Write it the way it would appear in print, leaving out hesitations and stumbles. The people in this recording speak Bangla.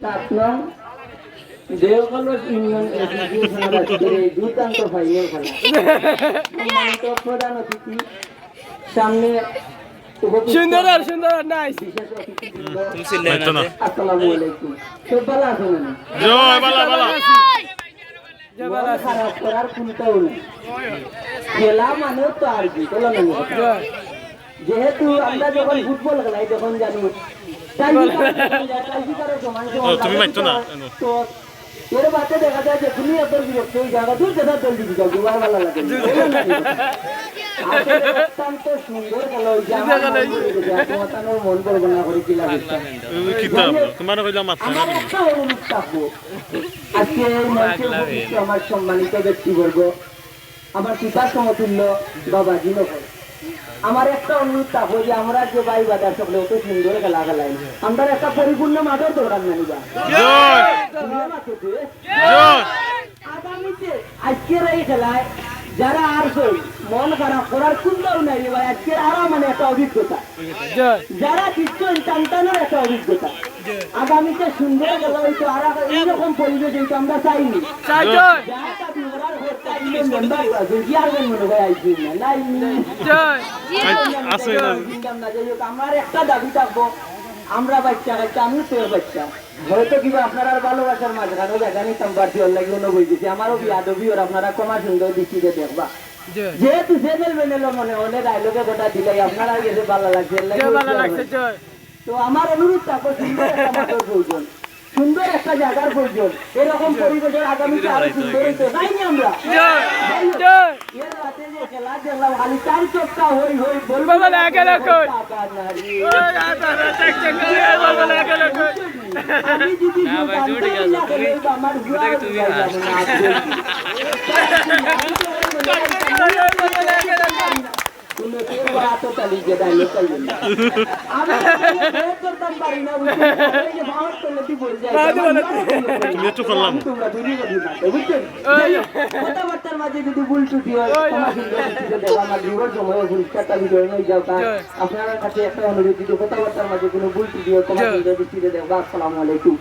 আপনার দেওঘর ইউনিয়ন অ্যাসোসিয়েশনের আজকে এই দুর্দান্ত ফাইনাল খেলা সম্মানিত প্রধান অতিথি সামনে সুন্দর সুন্দর নাইস বিশেষ অতিথি আসসালামু আলাইকুম সব ভালো আছেন না জয় বালা বালা মন খারাপ করার কোনটাও নেই খেলা মানে তো আর কি বলো না যেহেতু আমরা যখন ফুটবল খেলাই তখন জানি তুমি মারছো না তো এর বাতে দেখা যায় যে তুমি এত বিরক্ত ওই জায়গা তুই যেটা দল দিবি যাও দুবার ভালো লাগে অত্যন্ত সুন্দর খেলা ওই জায়গা মন বর্ণনা করে কি লাগে তোমার কইলাম মাত্র আমার একটা অনুরোধ থাকবো আজকে এই মঞ্চে উপস্থিত আমার সম্মানিত ব্যক্তিবর্গ আমার পিতার সমতুল্য বাবাজি নগর আমার একটা অনুরোধ থাকবো যে আমরা যে ভাই বাজার সকলে অত সুন্দর খেলা খেলাই আমরা একটা পরিপূর্ণ মাঠের দৌড়ান নানিবা আগামীতে আজকের এই খেলায় যারা আর মন খারাপ করার কোনটাও নাই রে ভাই আজকের আরো মানে একটা অভিজ্ঞতা যারা দিচ্ছেন টানটানোর একটা অভিজ্ঞতা আগামীতে সুন্দর খেলা হইতো আর এইরকম পরিবেশ হইতো আমরা চাইনি আমার একটা দাবি থাকবো আমরা বাচ্চা কাচ্চা আমি তোর বাচ্চা হয়তো কিবা আপনার আর ভালোবাসার মাঝখানে দেখা নিতাম পারছি ওর লাগে অন্য বই দিচ্ছি আমারও বিয়াদবি ওর আপনারা কমা সুন্দর দৃষ্টিতে দেখবা যেহেতু চ্যানেল বেনেল মনে হলে ডায়লগে গোটা দিলাই আপনারা গেছে ভালো লাগছে তো আমার অনুরোধ থাকো সুন্দর একটা মাঠের প্রয়োজন সুন্দর একটা জায়গার প্রয়োজন এরকম পরিবেশের আগামীতে আরো সুন্দর হইতো নাই আমরা এর রাতে যে খেলা দেখলাম খালি চার চক্কা হই হই বলবো আমি যদি আমার কথাবার্তার মাঝে যদি ভুল ত্রুটি হয় আপনার কাছে একটা অনুরোধ যদি কথাবার্তার মাঝে কোনো ভুল ত্রুটি হয় তোমার দৃষ্টিতে দেখবা। আসসালামু আলাইকুম।